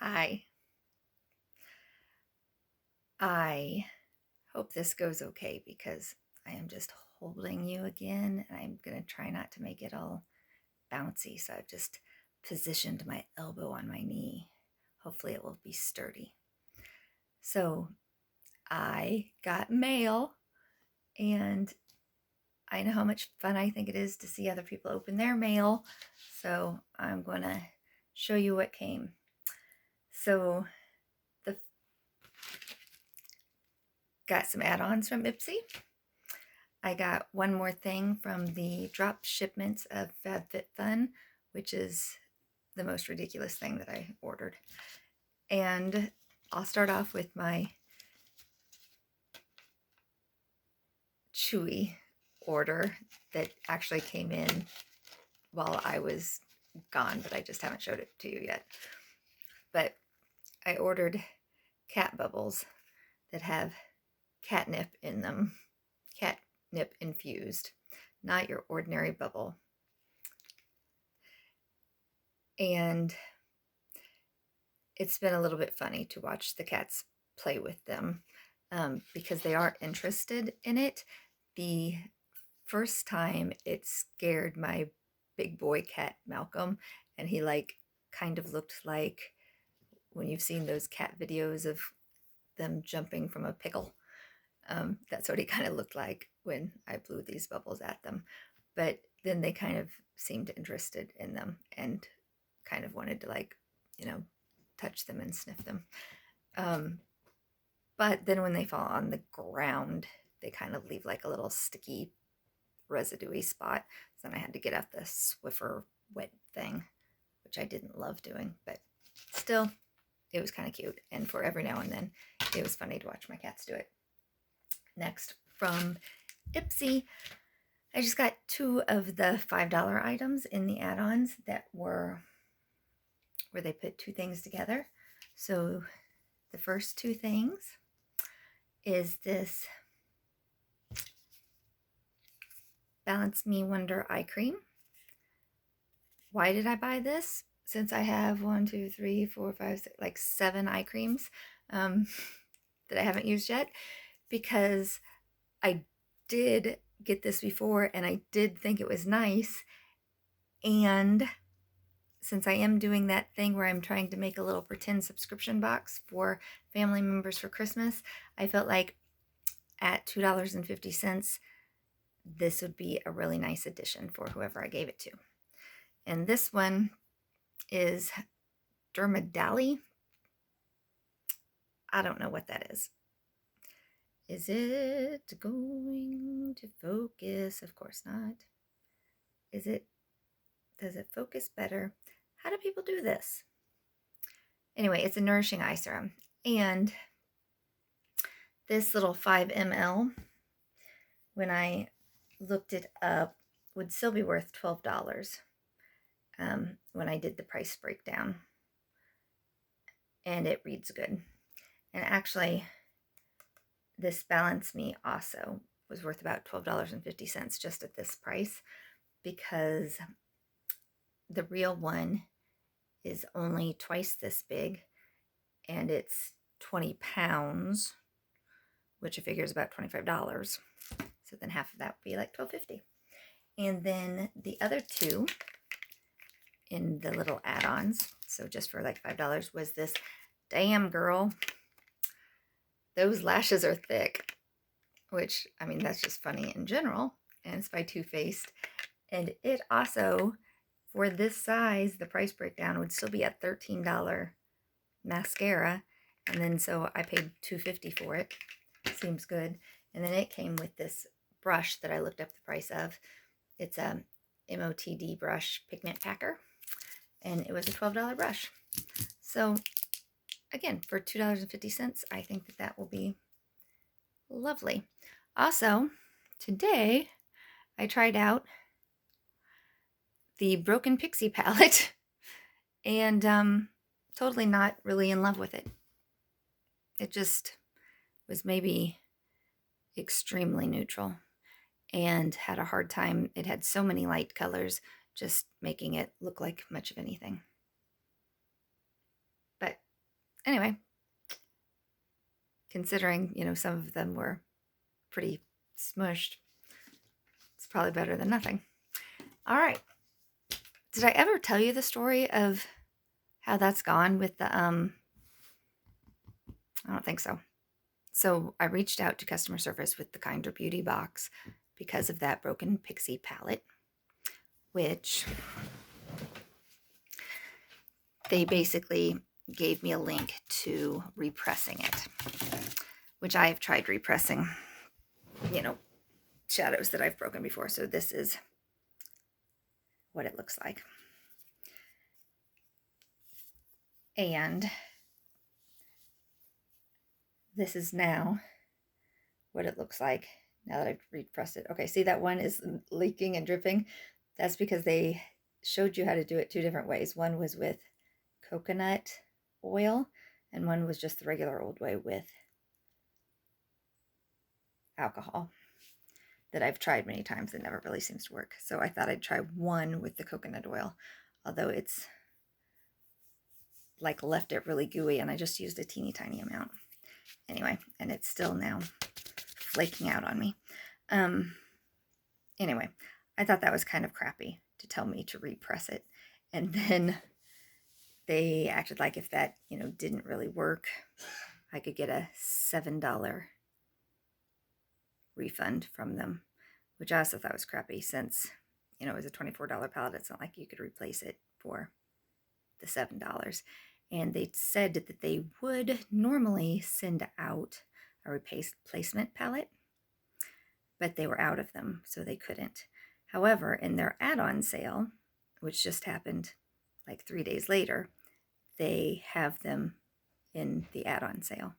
Hi. I hope this goes okay because I am just holding you again and I'm going to try not to make it all bouncy. So I've just positioned my elbow on my knee. Hopefully it will be sturdy. So I got mail and I know how much fun I think it is to see other people open their mail. So I'm going to show you what came. So got some add-ons from Ipsy. I got one more thing from the drop shipments of FabFitFun, which is the most ridiculous thing that I ordered. And I'll start off with my chewy order that actually came in while I was gone, but I just haven't showed it to you yet. But I ordered cat bubbles that have catnip in them, catnip infused, not your ordinary bubble. And it's been a little bit funny to watch the cats play with them because they are interested in it. The first time it scared my big boy cat Malcolm, and he kind of looked like when you've seen those cat videos of them jumping from a pickle. That's what he kind of looked like when I blew these bubbles at them. But then they kind of seemed interested in them and kind of wanted to touch them and sniff them. But then when they fall on the ground, they kind of leave like a little sticky, residuey spot. So then I had to get out the Swiffer wet thing, which I didn't love doing, but still, it was kind of cute. And for every now and then, it was funny to watch my cats do it. Next, from Ipsy, I just got 2 of the $5 items in the add-ons that were where they put 2 things together. So the first 2 things is this Balance Me Wonder eye cream. Why did I buy this? Since I have 1, 2, 3, 4, 5, 6, like 7 eye creams that I haven't used yet, because I did get this before and I did think it was nice. And since I am doing that thing where I'm trying to make a little pretend subscription box for family members for Christmas, I felt like at $2.50, this would be a really nice addition for whoever I gave it to. And this one is Dermadali. I don't know what that is. Is it going to focus? Of course not. Does it focus better? How do people do this? Anyway, it's a nourishing eye serum. And this little 5 ml, when I looked it up, would still be worth $12 when I did the price breakdown. And it reads good. And actually, this Balance Me also was worth about $12.50 just at this price, because the real one is only twice this big and it's 20 pounds, which I figure is about $25. So then half of that would be like $12.50. And then the other 2 in the little add-ons, so just for like $5, was this Damn Girl. Those lashes are thick, which, I mean, that's just funny in general. And it's by Too Faced. And it also, for this size, the price breakdown would still be at $13 mascara. And then so I paid $2.50 for it. Seems good. And then it came with this brush that I looked up the price of. It's a MOTD brush pigment packer. And it was a $12 brush. So again, for $2.50, I think that will be lovely. Also, today I tried out the Broken Pixie palette and totally not really in love with it. It just was maybe extremely neutral and had a hard time. It had so many light colors, just making it look like much of anything. But anyway, considering, some of them were pretty smushed, it's probably better than nothing. All right. Did I ever tell you the story of how that's gone with the, I don't think so. So I reached out to customer service with the Kinder Beauty box because of that broken Pixie palette, which they basically gave me a link to repressing it, which I have tried repressing, shadows that I've broken before. So this is what it looks like. And this is now what it looks like now that I've repressed it. Okay, see that one is leaking and dripping? That's because they showed you how to do it two different ways. One was with coconut oil, and one was just the regular old way with alcohol that I've tried many times and never really seems to work. So I thought I'd try one with the coconut oil, although it's like left it really gooey, and I just used a teeny tiny amount. Anyway, and it's still now flaking out on me. Anyway, I thought that was kind of crappy to tell me to repress it. And then they acted like if that, didn't really work, I could get a $7 refund from them, which I also thought was crappy since, it was a $24 palette. It's not like you could replace it for the $7. And they said that they would normally send out a replacement palette, but they were out of them, so they couldn't. However, in their add-on sale, which just happened like 3 days later, they have them in the add-on sale.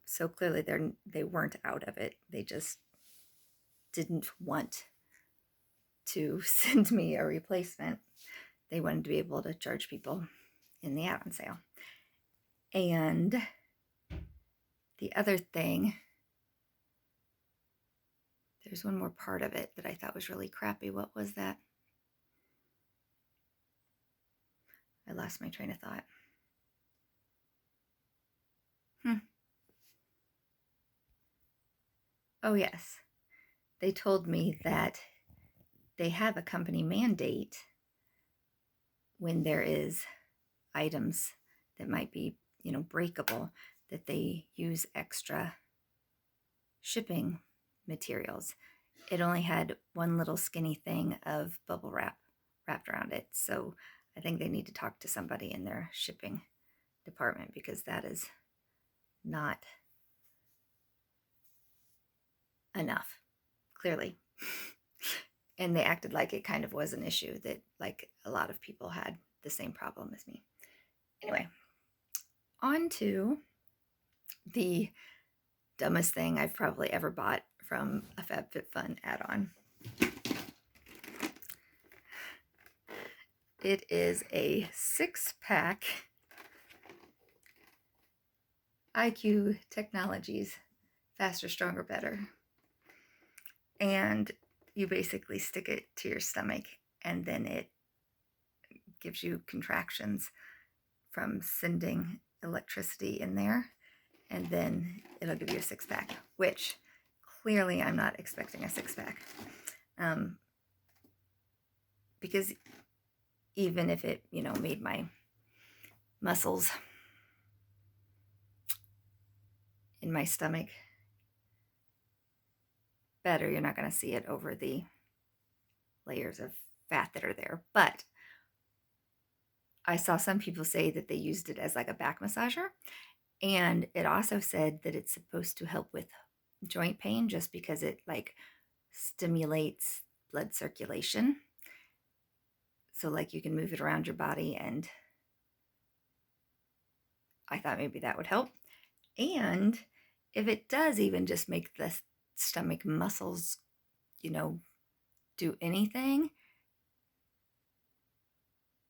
So clearly they weren't out of it. They just didn't want to send me a replacement. They wanted to be able to charge people in the add-on sale. And the other thing, there's one more part of it that I thought was really crappy. What was that? I lost my train of thought. Oh, yes. They told me that they have a company mandate when there is items that might be, breakable, that they use extra shipping materials. It only had one little skinny thing of bubble wrap wrapped around it. So I think they need to talk to somebody in their shipping department, because that is not enough, clearly. And they acted like it kind of was an issue, that like a lot of people had the same problem as me. Anyway, on to the dumbest thing I've probably ever bought from a FabFitFun add-on. It is a 6-pack IQ Technologies Faster, Stronger, Better. And you basically stick it to your stomach, and then it gives you contractions from sending electricity in there, and then it'll give you a 6-pack, which clearly I'm not expecting a 6-pack. Because even if it, made my muscles in my stomach better, you're not going to see it over the layers of fat that are there. But I saw some people say that they used it as like a back massager, and it also said that it's supposed to help with joint pain, just because it like stimulates blood circulation. So like you can move it around your body, and I thought maybe that would help. And if it does even just make the stomach muscles, do anything,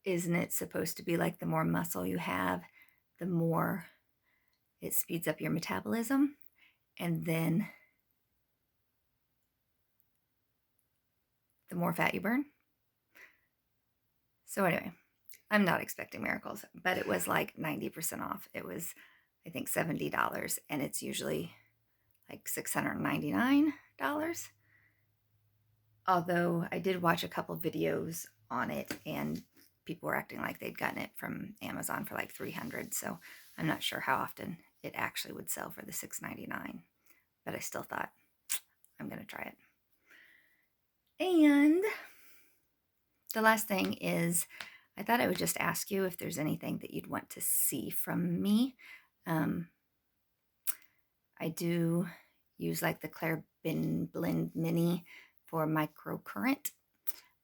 isn't it supposed to be like the more muscle you have, the more it speeds up your metabolism, and then the more fat you burn? So anyway, I'm not expecting miracles, but it was like 90% off. It was, I think, $70, and it's usually like $699. Although I did watch a couple videos on it, and people were acting like they'd gotten it from Amazon for like $300. So I'm not sure how often it actually would sell for the $699, but I still thought I'm going to try it. And the last thing is, I thought I would just ask you if there's anything that you'd want to see from me. I do use like the Claire Blend Mini for microcurrent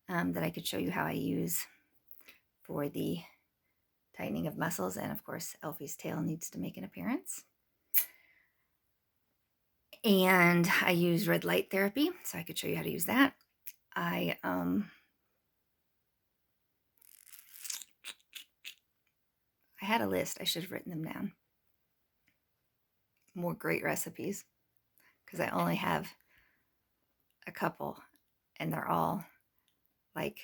that I could show you how I use for the tightening of muscles. And of course, Elfie's tail needs to make an appearance. And I use red light therapy, so I could show you how to use that. I had a list. I should have written them down. More great recipes, because I only have a couple, and they're all like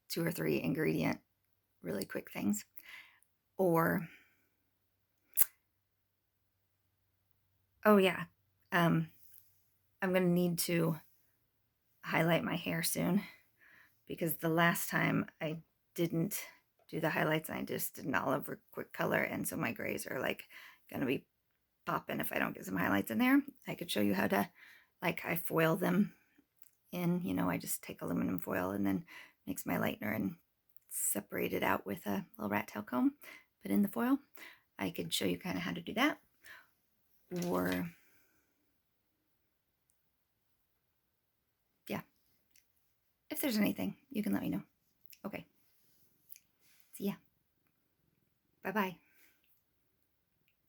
2 or 3 ingredient, really quick things. Or, oh yeah, I'm going to need to highlight my hair soon, because the last time I didn't do the highlights and I just did an olive quick color, and so my grays are like going to be popping if I don't get some highlights in there. I could show you how to, like, I foil them in, I just take aluminum foil and then mix my lightener and separate it out with a little rat tail comb, put in the foil. I could show you kind of how to do that. Or, yeah, if there's anything, you can let me know. Okay. See ya. Bye-bye.